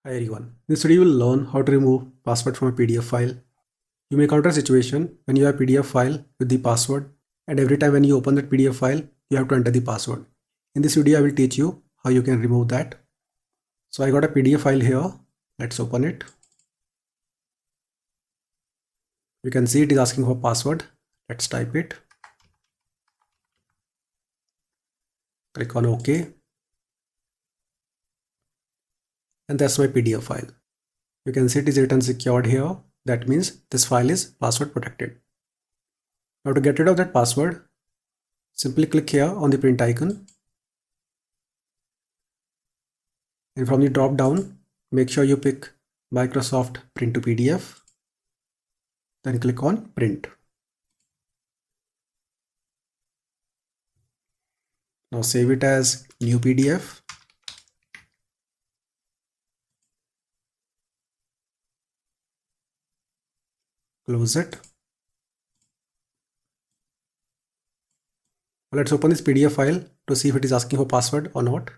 Hi everyone. In this video, you will learn how to remove password from a PDF file. You may encounter a situation when you have a PDF file with the password, and every time when you open that PDF file, you have to enter the password. In this video, I will teach you how you can remove that. So I got a PDF file here. Let's open it. You can see it is asking for password. Let's type it. Click on OK. And that's my PDF file. You can see it is written secured here. That means this file is password protected. Now to get rid of that password, simply click here on the print icon. And from the drop down, make sure you pick Microsoft Print to PDF. Then click on Print. Now save it as new PDF. Close it. Let's open this PDF file to see if it is asking for password or not.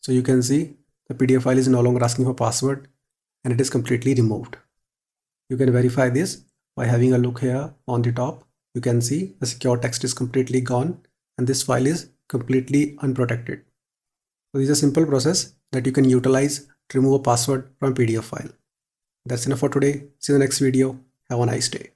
So you can see the PDF file is no longer asking for password and it is completely removed. You can verify this by having a look here on the top. You can see the secure text is completely gone and this file is completely unprotected. So this is a simple process that you can utilize to remove a password from a PDF file. That's enough for today. See you in the next video. Have a nice day.